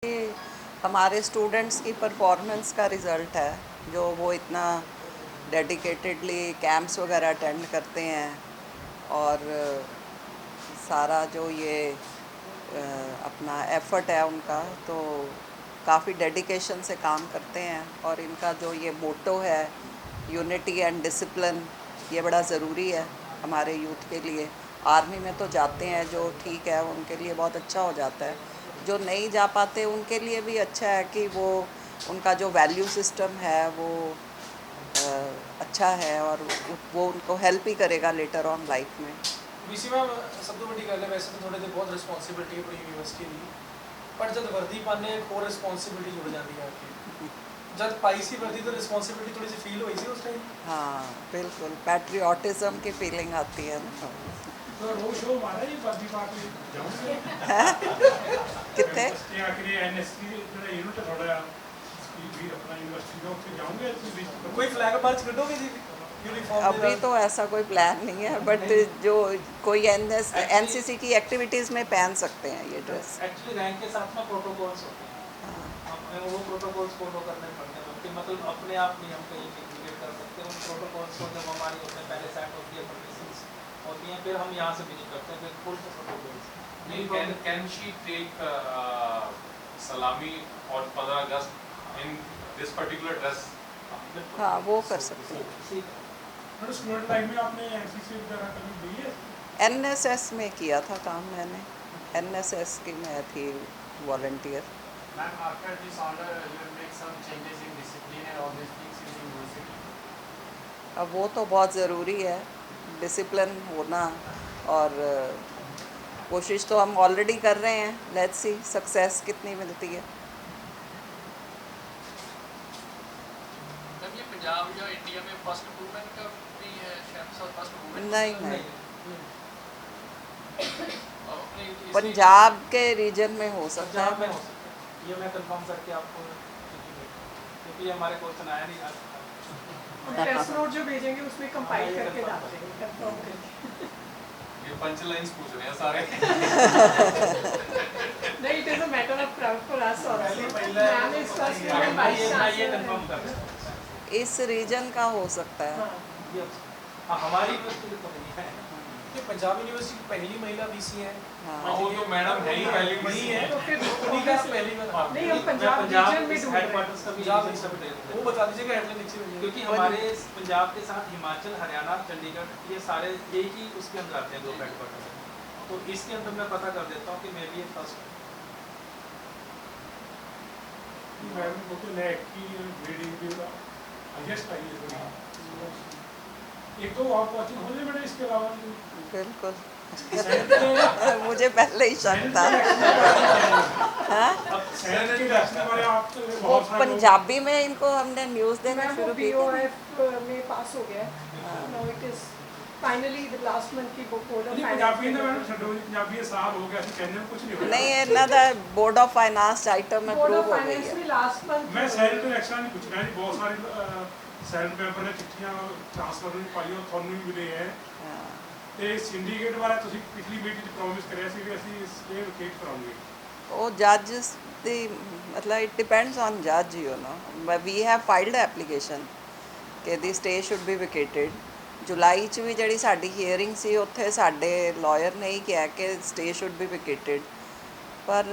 ये हमारे स्टूडेंट्स की परफॉर्मेंस का रिज़ल्ट है, जो वो इतना डेडिकेटेडली कैंप्स वगैरह अटेंड करते हैं और सारा जो ये अपना एफर्ट है उनका, तो काफ़ी डेडिकेशन से काम करते हैं। और इनका जो ये मोटो है यूनिटी एंड डिसिप्लिन, ये बड़ा ज़रूरी है हमारे यूथ के लिए। आर्मी में तो जाते हैं जो ठीक है, उनके लिए बहुत अच्छा हो जाता है। जो नहीं जा पाते उनके लिए भी अच्छा है कि वो उनका जो वैल्यू सिस्टम है वो अच्छा है और वो उनको हेल्प ही करेगा लेटर ऑन लाइफ में। बीसी में सब तो बड़ी गल है, वैसे तो थोड़े तो बहुत रिस्पॉन्सिबिलिटी है पूरी यूनिवर्सिटी की, पर जब वर्दी पाने एक और रिस्पॉन्सिबिलिटी जुड़ जाती है आपकी। जब पाई सी वर्दी तो रिस्पॉन्सिबिलिटी थोड़ी सी फील हुई थी उस टाइम। हाँ बिल्कुल, पैट्रियोटिज्म की फीलिंग आती है ना। तो रोज शो हमारा ही वर्दी पाके जाऊंगे कितने यूनिवर्सिटी आखिरी एनएससी ਜਿਹੜਾ यूनिट थोड़ा भी अपना यूनिवर्सिटी का ਉੱਥੇ जाऊंगे तो कोई फ्लैग मार्च करोगे जी यूनिफॉर्म अभी तो ऐसा कोई प्लान नहीं है, बट जो कोई एनसीसी की एक्टिविटीज़ में पहन सकते हैं ये ड्रेस। एक्चुअली रैंक के साथ में प्रोटोकॉल्स होते हैं, हमें वो प्रोटोकॉल्स फॉलो करने पड़ते हैं, कि मतलब अपने आप नहीं हम कहीं इंटीग्रेट कर सकते। उन प्रोटोकॉल्स को जब हमारी होते हैं पहले सेट होती है, परमिशंस होती हैं, फिर हम यहाँ से भी नहीं करते हैं, फिर full protocols. Can she take salami on 15 August in this particular dress? हाँ वो कर सकते हैं। मतलब स्टूडेंट लाइफ में आपने एनसीसी वगैरह कभी दी है? एनएसएस में किया था काम मैंने, एनएसएस की मैं थी volunteer. Ma'am, after this order, you will make some changes in discipline and all these things in university. अब वो तो बहुत ज़रूरी है, डिसिप्लिन होना, और कोशिश तो हम ऑलरेडी कर रहे हैं। लेट्स सी सक्सेस कितनी मिलती है। मैम ये पंजाब या इंडिया में फर्स्ट वुमेन का भी है शायद, फर्स्ट वुमेन नहीं नहीं, अपने पंजाब के रीजन में हो सकता पंजाब में है। हो सकता है, ये मैं कंफर्म करके आपको, क्योंकि हमारे क्वेश्चन आया नहीं आज। टेस्ट नोट जो भेजेंगे उसमें कंपाइल करके डाल देंगे, कंफर्म करके। ये पंच लाइन्स पूछ रहे हैं सारे। नहीं, it is a matter of proud for us also. पहले ma'am is first women vice ये कंफर्म चांसलर। कर, इस रीजन का हो सकता है। हाँ हमारी यूनिवर्सिटी तो नहीं है, ये पंजाब यूनिवर्सिटी की पहली महिला वीसी है। हाँ वो तो मैडम है ही पहली वही है, तो फिर उन्हीं का पहली में। नहीं, हम पंजाब रीजन में ढूंढ रहे हैं। हेडक्वार्टर्स का भी पंजाब वो बता दीजिएगा हेडलाइन नीचे में, क्योंकि हमारे पंजाब के साथ हिमाचल, हरियाणा, चंडीगढ़, ये सारे यही ही उसके अंदर आते हैं, दो हेडक्वार्टर। तो इसके अंदर मैं पता कर देता हूँ कि मैं भी फर्स्ट। मैम को तो नैक की ग्रेडिंग भी हाईएस्ट आई है। एक तो आप कोचिंग खोले मैंने, इसके अलावा बिल्कुल। सैनिक मुझे पहले ही शक था। हाँ? के रखने वाले आप तो वो बहुत सारे लोग- पंजाबी में इनको हमने न्यूज़ देना मैम वो शुरू की थी। बीओएफ में पास हो गया। Now it is finally the last month की बोर्ड ऑफ नहीं, पंजाबी ने मैडम छड्डो जी, पंजाबी साल हो गया, कहने में कुछ नहीं हो नहीं, इन्हों बोर्ड ऑफ फाइनेंस आइटम में बोर्ड प्रूव ऑफ हो गई फाइनेंस है। में लास्ट मंथ मैं सैनिक इलेक्शन नहीं पूछ रहा जी, बहुत सारे सैनिक पेपर ने चिट्ठियां ट्रांसफर ਨੂੰ ਪਾਈ ਉਹ ਤੁਹਾਨੂੰ ਵੀ ਮਿਲੇ ਹੈ। ਤੇ ਸਿੰਡੀਕੇਟ ਬਾਰੇ ਤੁਸੀਂ ਪਿਛਲੀ ਮੀਟਿੰਗ 'ਚ ਪ੍ਰੋਮਿਸ ਕਰਿਆ ਸੀ ਕਿ ਅਸੀਂ ਇਹ ਲੋਕੇਟ ਕਰਾਂਗੇ। ਉਹ ਜੱਜ ਦੀ ਮਤਲਬ ਇਟ ਡਿਪੈਂਡਸ ਔਨ ਜੱਜ, you know. We have filed application ਕਿ the stay should be vacated. ਜੁਲਾਈ 'ਚ ਵੀ ਜਿਹੜੀ ਸਾਡੀ ਹੀਅਰਿੰਗ ਸੀ, ਉੱਥੇ ਸਾਡੇ ਲਾਇਰ ਨੇ ਹੀ ਕਿਹਾ ਕਿ ਸਟੇ ਸ਼ੁੱਡ ਬੀ ਵਿਕੇਟਡ, ਪਰ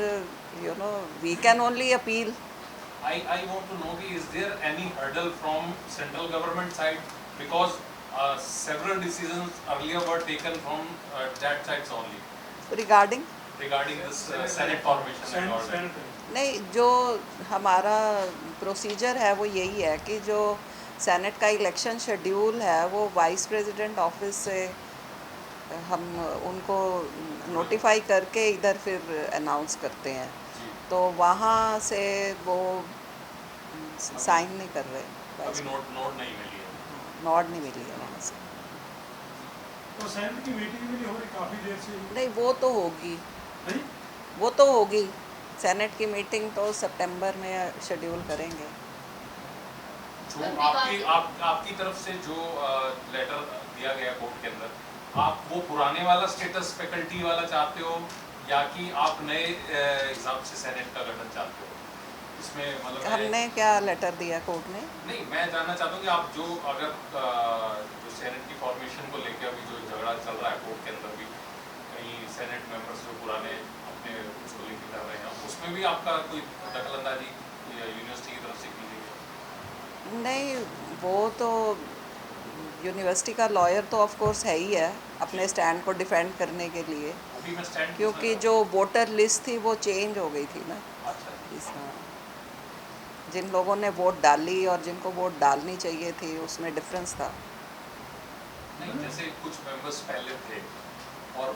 you know we can only appeal. I want to know कि is there any hurdle from central government side, because several decisions earlier were taken from that sides only regarding this Senate formation and all that. ਸੈਨਿਕ नहीं, जो हमारा procedure है वो यही है कि जो सेनेट का इलेक्शन शेड्यूल है वो वाइस प्रेसिडेंट ऑफिस से हम उनको नोटिफाई करके इधर फिर अनाउंस करते हैं, तो वहाँ से वो साइन नहीं कर रहे, अभी नोट नहीं मिली है। नॉट नहीं मिली है वहाँ से। तो सैनिक की मीटिंग भी नहीं हो रही काफ़ी देर से। नहीं, वो तो होगी, नहीं वो तो होगी। सेनेट की मीटिंग तो सितंबर में शेड्यूल करेंगे। जो आपकी तरफ से जो लेटर दिया गया कोर्ट के अंदर, आप वो पुराने वाला स्टेटस फैकल्टी वाला चाहते हो या कि आप नए एग्जाम से सेनेट का गठन चाहते हो? इसमें मतलब हमने क्या लेटर दिया कोर्ट में? नहीं, मैं जानना चाहता हूँ कि आप जो अगर जो सेनेट की फॉर्मेशन को लेकर अभी जो झगड़ा चल रहा है कोर्ट के अंदर भी, कहीं सेनेट मेंबर्स जो पुराने अपने उसको लेकर कर रहे हैं, उसमें भी आपका कोई दखलंदाजी यूनिवर्सिटी की तरफ से की गई है? नहीं, वो तो यूनिवर्सिटी का लॉयर तो ऑफ कोर्स है ही है अपने स्टैंड को डिफेंड करने के लिए, अभी मैं स्टैंड क्योंकि जो वोटर लिस्ट थी वो चेंज हो गई थी ना। अच्छा इसमें जिन लोगों ने वोट डाली और जिनको वोट डालनी चाहिए थी उसमें डिफरेंस था। नहीं, जैसे कुछ मेंबर्स पहले थे और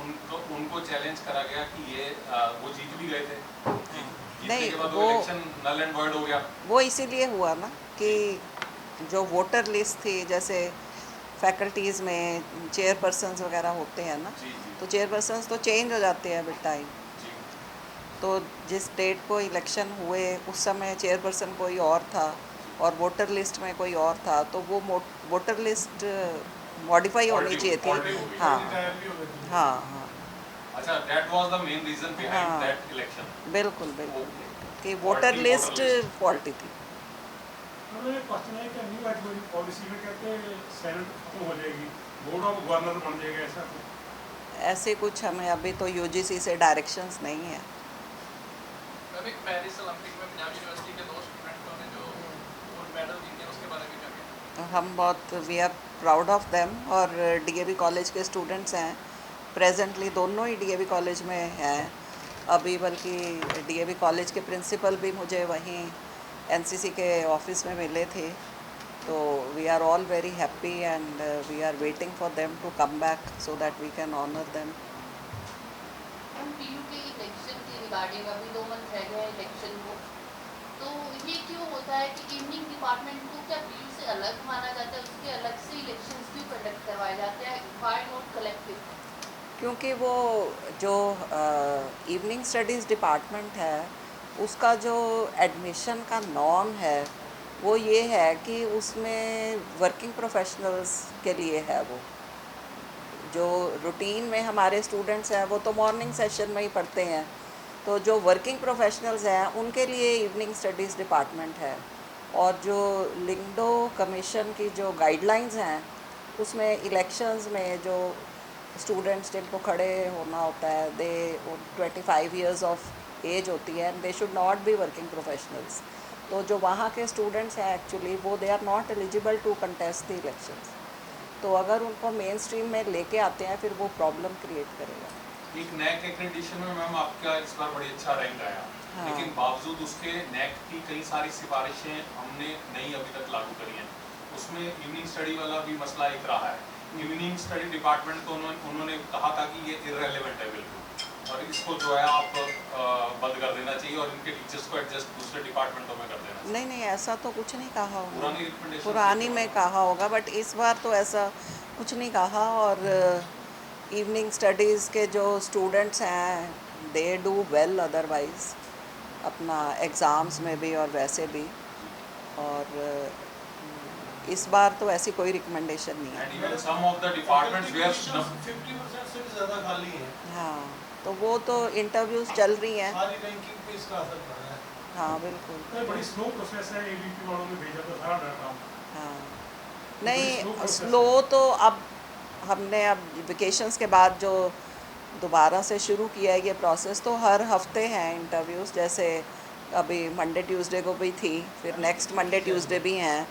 उनको चैलेंज करा गया कि ये वो जीत भी गए थे, जीतने नहीं, के बाद वो इलेक्शन नल एंड वॉइड हो गया। वो इसीलिए हुआ ना कि जो वोटर लिस्ट थी, जैसे फैकल्टीज़ में चेयरपर्सन्स वगैरह होते हैं ना, जी जी तो चेयरपर्सन्स तो चेंज हो जाते हैं विद टाइम। जी तो जिस डेट को इलेक्शन हुए उस समय चेयरपर्सन कोई और था और वोटर लिस्ट में कोई और था, तो वो वोटर लिस्ट मॉडिफाई होनी चाहिए थी। Alter हो गई। हाँ रिटायर भी हो गए थे। हाँ हाँ, अच्छा, that was the main reason behind हाँ। That election. बिल्कुल बिल्कुल कि Faulty voter voter list list। Faulty थी। मतलब एक क्वेश्चन है कि न्यू एडमिशन पॉलिसी में कहते हैं सेनेट खत्म हो जाएगी, बोर्ड ऑफ गवर्नर बन जाएगा, ऐसा कुछ? ऐसे कुछ हमें अभी तो यूजीसी से डायरेक्शंस नहीं है। अभी पेरिस ओलंपिक में पंजाब यूनिवर्सिटी के 2 स्टूडेंटों ने जो गोल्ड मेडल जीते उसके बारे में क्या कहना है? हम बहुत we are proud of them, और डीएवी कॉलेज के स्टूडेंट्स हैं प्रेजेंटली, दोनों ही डीएवी कॉलेज में हैं अभी, बल्कि डीएवी कॉलेज के प्रिंसिपल भी मुझे वहीं एनसीसी के ऑफिस में मिले थे। तो we are all very happy and we are waiting for them to come back so that we can honour them. हम पीयू के इलेक्शन के रिगार्डिंग अभी 2 मंथ रह गए इलेक्शन को, तो ये क्यों होता है कि इवनिंग डिपार्टमेंट को क्या पीयू से अलग माना जाता है, उसके अलग से इलेक्शंस क्यों कंडक्ट करवाए जाते हैं, व्हाई नॉट कलेक्टिव? क्योंकि वो जो इवनिंग स्टडीज़ डिपार्टमेंट है उसका जो एडमिशन का नॉर्म है वो ये है कि उसमें वर्किंग प्रोफेशनल्स के लिए है। वो जो रूटीन में हमारे स्टूडेंट्स हैं वो तो मॉर्निंग सेशन में ही पढ़ते हैं, तो जो वर्किंग प्रोफेशनल्स हैं उनके लिए इवनिंग स्टडीज़ डिपार्टमेंट है। और जो लिंगडो कमीशन की जो गाइडलाइंस हैं उसमें इलेक्शंस में जो स्टूडेंट्स जिनको खड़े होना होता है, दे 25 ईयर्स ऑफ एज होती है and they should not be working professionals. तो जो वहाँ के स्टूडेंट्स हैं एक्चुअली वो they are not eligible to contest the elections. तो अगर उनको मेन स्ट्रीम में लेके आते हैं फिर वो प्रॉब्लम क्रिएट करेगा। एक नैक एक्रेडिटेशन में मैम आपका इस बार बड़ी अच्छा रैंक आया, हाँ। लेकिन बावजूद उसके नैक की कई सारी सिफारिशें हमने नहीं अभी तक लागू करी हैं। उसमें इवनिंग स्टडी वाला भी मसला एक रहा है। इवनिंग स्टडी डिपार्टमेंट को उन्होंने कहा था कि ये इररेलेवेंट है बिल्कुल, और इसको जो है आप बंद कर देना चाहिए और इनके टीचर्स को एडजस्ट दूसरे डिपार्टमेंटों में कर देना चाहिए। नहीं नहीं, ऐसा तो कुछ नहीं कहा होगा, पुरानी रिकमेंडेशन पुरानी में कहा होगा, बट इस बार तो ऐसा कुछ नहीं कहा। और इवनिंग स्टडीज़ के जो स्टूडेंट्स हैं दे डू वेल अदरवाइज अपना एग्ज़ाम्स में भी और वैसे भी, और इस बार तो ऐसी कोई रिकमेंडेशन नहीं है। And even some of the departments where 50% से भी ज़्यादा खाली है। हाँ, तो वो तो इंटरव्यूज़ चल रही हैं। सारी रैंकिंग पे इसका असर पड़ रहा है। हाँ बिल्कुल। तो बड़ी स्लो प्रोसेस है, एबीपी वालों ने भेजा था सारा डाटा। हाँ slow नहीं, process स्लो तो अब हमने वेकेशंस के बाद जो दोबारा से शुरू किया है ये प्रोसेस, तो हर हफ्ते हैं इंटरव्यूज़। जैसे अभी मंडे ट्यूसडे को भी थी, फिर नेक्स्ट मंडे ट्यूसडे भी हैं,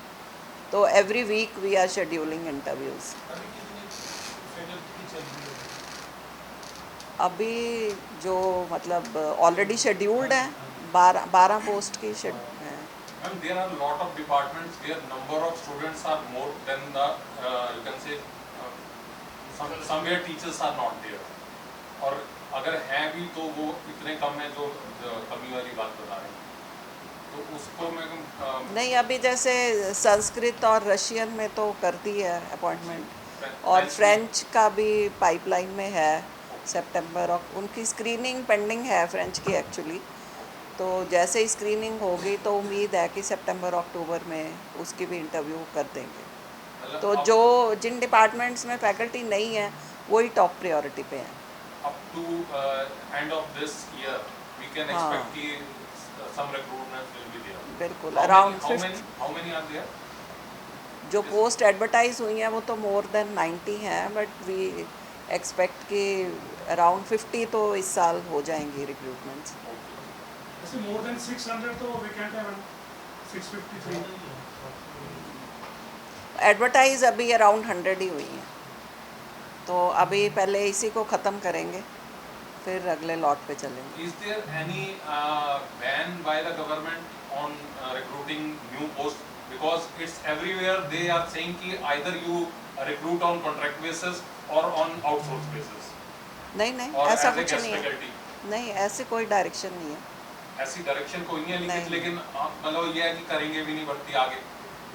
तो every week we are scheduling interviews. अभी कितनी फैकल्टी की चल रही है? अभी जो मतलब ऑलरेडी शेड्यूल्ड हैं 12 पोस्ट की है। Ma'am, there are a lot of departments where number of students are more than the you can say somewhere teachers are not there, और अगर हैं भी तो वो इतने कम है जो कमी वाली बात बता रहे हैं, तो उसको मैं नहीं, अभी जैसे संस्कृत और रशियन में तो कर दी है अपॉइंटमेंट, और फ्रेंच का भी पाइपलाइन में है सितंबर, और उनकी स्क्रीनिंग पेंडिंग है फ्रेंच की एक्चुअली। तो जैसे ही स्क्रीनिंग होगी तो उम्मीद है कि सितंबर अक्टूबर में उसकी भी इंटरव्यू कर देंगे। तो जो जिन डिपार्टमेंट्स में फैकल्टी नहीं है वही टॉप प्रायोरिटी पे हैं। up to end of this year we can हाँ। expect कि some recruitment will be there. बिल्कुल How around many, how many are there? जो पोस्ट एडवर्टाइज हुई हैं वो तो मोर देन 90 हैं, बट वी एक्सपेक्ट कि अराउंड 50 तो इस साल हो जाएंगी रिक्रूटमेंट्स। ऐसे मोर देन 600 तो वैकेंट है मैम, 653। एडवर्टाइज अभी अराउंड 100 ही हुई हैं, तो अभी पहले इसी को ख़त्म करेंगे फिर अगले लॉट पे चलेंगे। Is there any ban by the government on recruiting new posts? Because it's everywhere they are saying कि either you recruit on contract basis or on outsource basis. नहीं नहीं और ऐसा as a कुछ guest नहीं है, faculty. नहीं ऐसे कोई डायरेक्शन नहीं है। ऐसी डायरेक्शन कोई नहीं है, नहीं। लेकिन मतलब ये है कि करेंगे भी नहीं भर्ती आगे।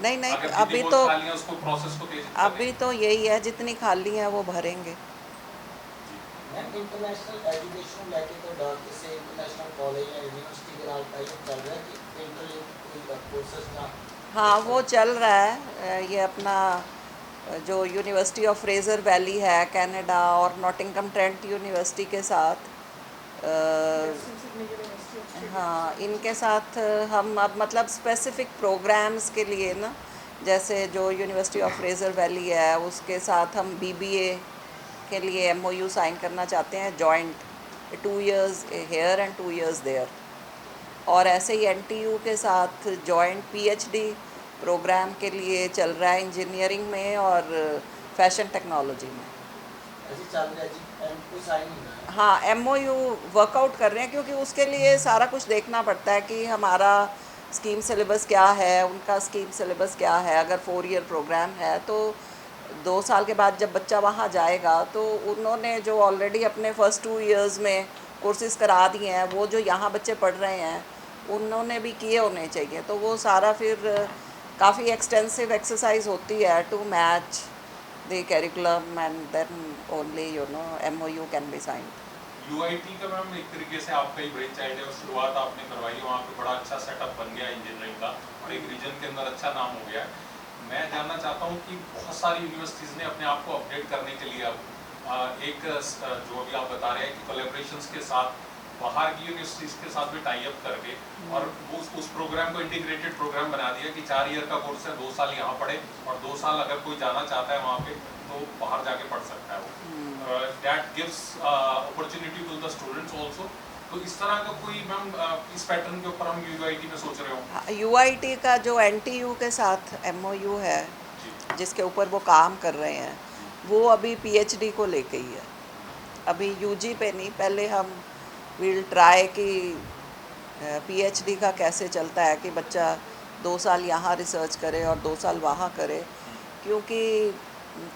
नहीं नहीं अगर अभी जितनी तो पोस्ट खाली है उसको प्रोसेस को तेज अभी तो यही है, जितनी खाली हैं वो भरेंगे। मैम इंटरनेशनल एजुकेशन लेके तो डॉक्टर से इंटरनेशनल कॉलेज या यूनिवर्सिटी के नाम टाइप चल रहा है कि इंटरलिंक कोर्सेज का। हाँ वो चल रहा है, ये अपना जो यूनिवर्सिटी ऑफ फ्रेजर वैली है कनाडा और नॉटिंघम ट्रेंट यूनिवर्सिटी के साथ हाँ इनके साथ हम अब मतलब स्पेसिफिक प्रोग्राम्स के लिए ना, जैसे जो यूनिवर्सिटी ऑफ फ्रेजर वैली है उसके साथ हम BBA के लिए MOU साइन करना चाहते हैं joint, 2 years here and 2 years there. और ऐसे ही NTU के साथ जॉइंट PhD प्रोग्राम के लिए चल रहा है इंजीनियरिंग में और फैशन टेक्नोलॉजी में। ऐसे चल रहा है जी, कोई साइन नहीं है। हाँ MOU वर्कआउट कर रहे हैं, क्योंकि उसके लिए सारा कुछ देखना पड़ता है कि हमारा स्कीम सिलेबस क्या है, उनका स्कीम सिलेबस क्या है। अगर 4 year प्रोग्राम है तो 2 साल के बाद जब बच्चा वहाँ जाएगा तो उन्होंने जो ऑलरेडी अपने फर्स्ट 2 years में कोर्सेज़ करा दिए हैं, वो जो यहाँ बच्चे पढ़ रहे हैं उन्होंने भी किए होने चाहिए। तो वो सारा फिर काफ़ी एक्सटेंसिव एक्सरसाइज होती है to match the curriculum and then only MOU can be signed. UIT का मैम एक तरीके से आपका ही ब्रेन चाइल्ड है, और शुरुआत आपने करवाई है, वहाँ पे बड़ा अच्छा सेटअप बन गया इंजीनियरिंग का और एक रीजन के अंदर अच्छा नाम हो गया है। मैं जानना चाहता हूँ कि बहुत सारी यूनिवर्सिटीज़ ने अपने आप को अपडेट करने के लिए अब एक जो अभी आप बता रहे हैं कि कोलैबोरेशंस के साथ बाहर की यूनिवर्सिटीज़ के साथ भी टाई अप करके और उस प्रोग्राम को इंटीग्रेटेड प्रोग्राम बना दिया कि 4 year का कोर्स है, 2 साल यहाँ पढ़े और 2 साल अगर कोई जाना चाहता है वहाँ पे तो बाहर जाके पढ़ सकता है वो। That gives opportunity to the students also. तो इस तरह का कोई मैम इस पैटर्न के ऊपर हम UIT में सोच रहे हो? UIT का जो NTU के साथ MOU है जिसके ऊपर वो काम कर रहे हैं, वो अभी PhD को लेके ही है, अभी UG पे नहीं। पहले हम विल ट्राई कि PhD का कैसे चलता है कि बच्चा 2 साल यहाँ रिसर्च करे और 2 साल वहाँ करे, क्योंकि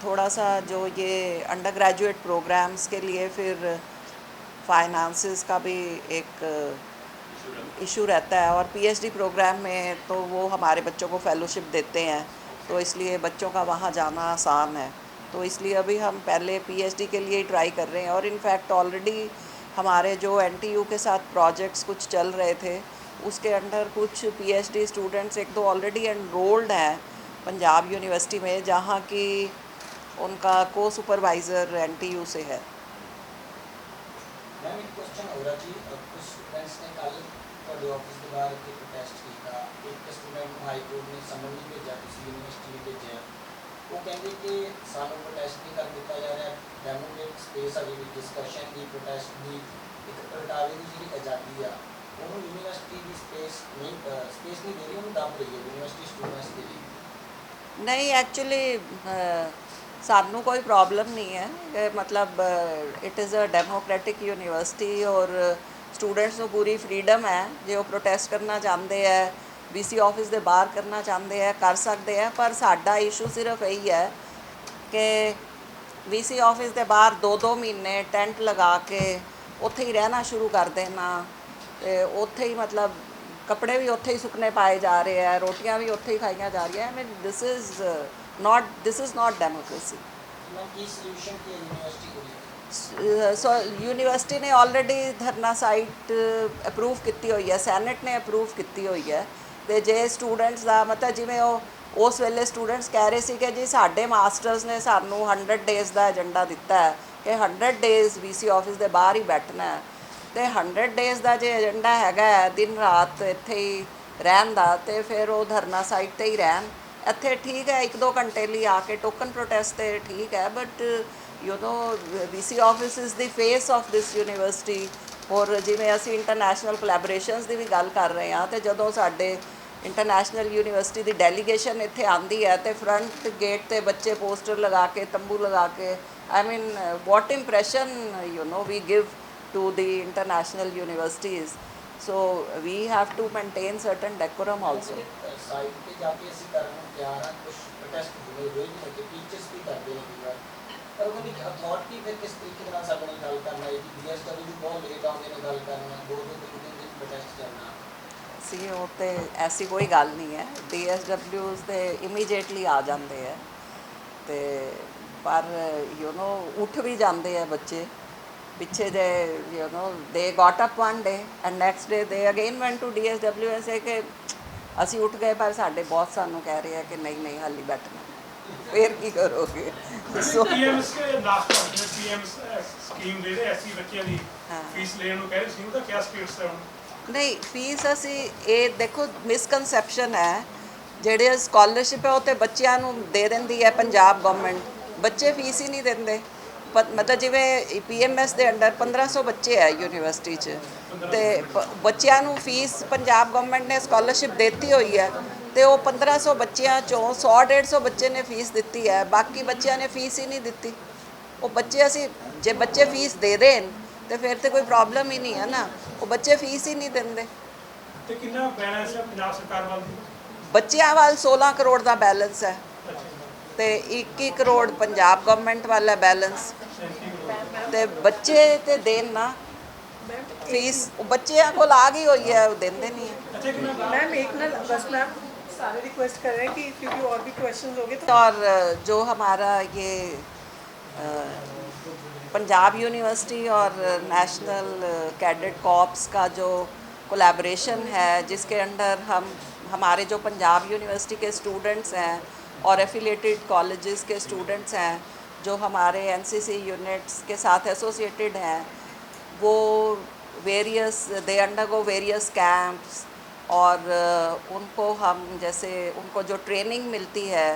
थोड़ा सा जो ये अंडर ग्रेजुएट प्रोग्राम्स के लिए फिर फाइनेंसेस का भी एक इशू रहता है। और PhD प्रोग्राम में तो वो हमारे बच्चों को फेलोशिप देते हैं, तो इसलिए बच्चों का वहाँ जाना आसान है। तो इसलिए अभी हम पहले PhD के लिए ट्राई कर रहे हैं। और इनफैक्ट ऑलरेडी हमारे जो NTU के साथ प्रोजेक्ट्स कुछ चल रहे थे, उसके अंडर कुछ PhD स्टूडेंट्स 1-2 ऑलरेडी एनरोल्ड हैं पंजाब यूनिवर्सिटी में, जहाँ की उनका को सुपरवाइज़र NTU से है। मैम एक क्वेश्चन हो रहा थी, कुछ स्टूडेंट्स ने कल ਤੁਹਾਡੇ ऑफिस के बाहर के प्रोटेस्ट किया। एक स्टूडेंट ਨੂੰ हाई कोर्ट ने समन नहीं भेजा, किसी यूनिवर्सिटी ने भेजा। वो ਕਹਿੰਦੇ कि ਸਾਨੂੰ प्रोटेस्ट नहीं कर ਦਿੱਤਾ जा रहा, डेमोक्रेटिक स्पेस अभी भी डिस्कशन की प्रोटेस्ट की एक प्रगटावे की जी आज़ादी आ, ਉਹਨੂੰ यूनिवर्सिटी की स्पेस नहीं दे रही, ਉਹਨੂੰ ਦੱਬ ਰਹੀ है यूनिवर्सिटी स्टूडेंट्स के लिए। नहीं एक्चुअली सानू कोई प्रॉब्लम नहीं है, मतलब it is a democratic university और स्टूडेंट्स को पूरी फ्रीडम है, जो प्रोटेस्ट करना चाहते हैं VC ऑफिस के बाहर करना चाहते हैं कर सकते हैं। पर साडा इशू सिर्फ यही है कि VC ऑफिस के बाहर 2-2 महीने टेंट लगा के उत्थे ही रहना शुरू कर देना, तो उत्थे ही मतलब कपड़े भी उत्थे ही सुकने पाए जा रहे हैं, रोटियां भी उत्थे ही खाइयां जा रही हैं। I mean this is not democracy. Ma'am की सॉल्यूशन की यूनिवर्सिटी को लेकर? सो यूनिवर्सिटी ने ऑलरेडी धरना साइट अप्रूव की हुई है, सैनेट ने अप्रूव की हुई है। तो जे स्टूडेंट्स का मतलब जिमें उस वेले स्टूडेंट्स कह रहे थे कि जी साढ़े मास्टर्स ने सानू 100 days का एजेंडा दिता है ਕਿ 100 ਡੇਜ਼ VC ਆਫਿਸ ਦੇ ਬਾਹਰ ਹੀ ਬੈਠਣਾ ਹੈ, ਤੇ 100 ਡੇਜ਼ ਦਾ ਜੇ ਏਜੰਡਾ ਹੈਗਾ ਹੈ ਦਿਨ ਰਾਤ ਇੱਥੇ ਹੀ ਰਹਿਣ ਦਾ, ਤੇ ਫਿਰ ਉਹ ਧਰਨਾ ਸਾਈਟ ਤੇ ਹੀ ਰਹਿਣ। ਇੱਥੇ ਠੀਕ ਹੈ 1-2 ਘੰਟੇ ਲਈ ਆ ਕੇ ਟੋਕਨ ਪ੍ਰੋਟੈਸਟ ਤੇ ਠੀਕ ਹੈ, but VC office is the face of this university. ਔਰ ਜਿਵੇਂ ਅਸੀਂ ਇੰਟਰਨੈਸ਼ਨਲ ਕੋਲੈਬੋਰੇਸ਼ਨਸ ਦੀ ਵੀ ਗੱਲ ਕਰ ਰਹੇ ਹਾਂ, ਤੇ ਜਦੋਂ ਸਾਡੇ ਇੰਟਰਨੈਸ਼ਨਲ ਯੂਨੀਵਰਸਿਟੀ ਦੀ ਡੈਲੀਗੇਸ਼ਨ ਇੱਥੇ ਆਉਂਦੀ ਹੈ ਤੇ ਫਰੰਟ ਗੇਟ ਤੇ ਬੱਚੇ ਪੋਸਟਰ ਲਗਾ ਕੇ, ਤੰਬੂ ਲਗਾ ਕੇ, I mean what impression we give to the international universities. So we have to maintain certain decorum also. Site ਤੇ ਜਾ ਕੇ ਅਸੀਂ ਕਰਨ ਨੂੰ ਤਿਆਰ ਹਾਂ, ਕੁਝ ਪ੍ਰੋਟੈਸਟ ਹੋਏ ਹੋਏ ਨੇ ਕਿ ਟੀਚਰਸ ਵੀ ਕਰਦੇ ਨੇ ਕਈ ਵਾਰ, ਪਰ ਉਹਨਾਂ ਦੀ ਅਥਾਰਟੀ ਫਿਰ ਕਿਸ ਤਰੀਕੇ ਨਾਲ ਸਾਡੇ ਨਾਲ ਗੱਲ ਕਰਨਾ ਹੈ ਕਿ DSW ਵੀ ਬਹੁਤ ਲੇਟ ਆਉਂਦੇ ਨੇ ਗੱਲ ਕਰਨਾ, 2-2 ਦਿਨ ਪ੍ਰੋਟੈਸਟ ਕਰਨਾ। ਸੀ ਉਹ ਤੇ ਐਸੀ ਕੋਈ ਗੱਲ ਨਹੀਂ ਹੈ, DSWs ਤੇ ਇਮੀਡੀਏਟਲੀ ਆ ਜਾਂਦੇ ਹੈ, ਤੇ ਪਰ ਉੱਠ ਵੀ ਜਾਂਦੇ ਹੈ ਬੱਚੇ ਪਿੱਛੇ ਜੇ ਦੇ got up one day and next day ਦੇ ਅਗੇਨ ਵੈਂਟ ਟੂ DSW ਐਸੇ ਕਿ ਅਸੀਂ ਉੱਠ ਗਏ ਪਰ ਸਾਡੇ ਬਹੁਤ ਸਾਨੂੰ ਕਹਿ ਰਹੇ ਆ ਕਿ ਨਹੀਂ ਹਾਲੀ ਬੈਠਣਾ, ਫਿਰ ਕੀ ਕਰੋਗੇ। ਸੋ PMS ਕੇ ਲਾਸਟ PMS ਸਕੀਮ ਦੇ ਐਸੀ ਬੱਚਿਆਂ ਦੀ ਫੀਸ ਲੈਣ ਨੂੰ ਕਹਿ ਰਹੇ ਸੀ, ਉਹਦਾ ਕੀ ਸਟੇਟਸ ਹੈ ਹੁਣ? ਨਹੀਂ ਫੀਸ ਅਸੀਂ ਇਹ ਦੇਖੋ ਮਿਸਕਨਸੈਪਸ਼ਨ ਹੈ, ਜਿਹੜੇ ਸਕਾਲਰਸ਼ਿਪ ਹੈ ਉਹ ਤੇ ਬੱਚਿਆਂ ਨੂੰ ਦੇ ਦਿੰਦੀ ਹੈ ਪੰਜਾਬ ਗਵਰਨਮੈਂਟ, ਬੱਚੇ ਫੀਸ ਹੀ ਨਹੀਂ ਦਿੰਦੇ। ਮਤਲਬ ਜਿਵੇਂ PMS ਦੇ ਅੰਡਰ 1500 ਬੱਚੇ ਹੈ ਯੂਨੀਵਰਸਿਟੀ 'ਚ, ਤੇ ਬੱਚਿਆਂ ਨੂੰ ਫੀਸ ਪੰਜਾਬ ਗਵਰਨਮੈਂਟ ਨੇ ਸਕਾਲਰਸ਼ਿਪ ਦਿੱਤੀ ਹੋਈ ਹੈ, ਤੇ ਉਹ 1500 ਬੱਚਿਆਂ 'ਚੋਂ 100-150 ਬੱਚੇ ਨੇ ਫੀਸ ਦਿੱਤੀ ਹੈ, ਬਾਕੀ ਬੱਚਿਆਂ ਨੇ ਫੀਸ ਹੀ ਨਹੀਂ ਦਿੱਤੀ। ਉਹ ਬੱਚੇ ਅਸੀਂ ਜੇ ਬੱਚੇ ਫੀਸ ਦੇ ਦੇਣ ਤੇ ਫਿਰ ਤੇ ਕੋਈ ਪ੍ਰੋਬਲਮ ਹੀ ਨਹੀਂ ਹੈ ਨਾ, ਉਹ ਬੱਚੇ ਫੀਸ ਹੀ ਨਹੀਂ ਦਿੰਦੇ। ਤੇ ਕਿੰਨਾ ਬੈਲੈਂਸ ਹੈ ਪੰਜਾਬ ਸਰਕਾਰ ਵੱਲ? ਬੱਚਿਆਂ ਵੱਲ 16 ਕਰੋੜ ਦਾ ਬੈਲੈਂਸ ਹੈ, ਤੇ 21 ਕਰੋੜ ਪੰਜਾਬ ਗਵਰਨਮੈਂਟ ਵਾਲਾ ਬੈਲੈਂਸ, ਤੇ ਬੱਚੇ ਤੇ ਦੇਣ ਨਾ ਫੀਸ, ਉਹ ਬੱਚਿਆਂ ਕੋਲ ਆ ਗਈ ਹੋਈ ਹੈ, ਉਹ ਦਿੰਦੇ नहीं है। मैम एक ना बस मैम सारे रिक्वेस्ट कर रहे हैं कि क्योंकि और भी क्वेश्चंस होंगे तो और जो हमारा ये पंजाब यूनिवर्सिटी और नेशनल कैडेट कॉर्प्स का जो कोलैबोरेशन है, जिसके अंडर हमारे जो पंजाब यूनिवर्सिटी के स्टूडेंट्स हैं और एफिलिएटेड कॉलेजेस के स्टूडेंट्स हैं जो हमारे NCC यूनिट्स के साथ एसोसिएटेड हैं, वो दे अंडरगो वेरियस कैंप्स, और उनको हम जैसे उनको जो ट्रेनिंग मिलती है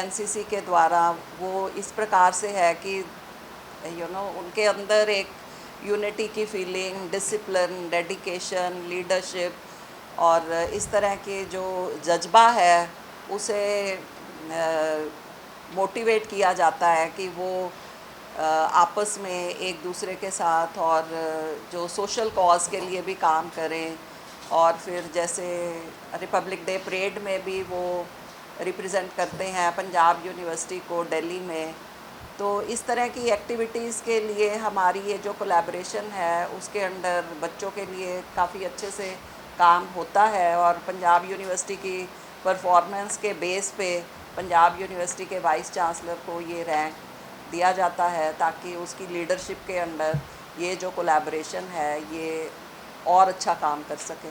NCC के द्वारा, वो इस प्रकार से है कि उनके अंदर एक यूनिटी की फीलिंग, डिसिप्लिन, डेडिकेशन, लीडरशिप, और इस तरह के जो जज्बा है उसे मोटिवेट किया जाता है कि वो आपस में एक दूसरे के साथ और जो सोशल कॉज के लिए भी काम करें, और फिर जैसे रिपब्लिक डे परेड में भी वो रिप्रेजेंट करते हैं पंजाब यूनिवर्सिटी को दिल्ली में। तो इस तरह की एक्टिविटीज़ के लिए हमारी ये जो कोलैबोरेशन है उसके अंडर बच्चों के लिए काफ़ी अच्छे से काम होता है, और पंजाब यूनिवर्सिटी की परफॉर्मेंस के बेस पे पंजाब यूनिवर्सिटी के वाइस चांसलर को ये रैंक दिया जाता है, ताकि उसकी लीडरशिप के अंडर ये जो कोलैबोरेशन है ये और अच्छा काम कर सके।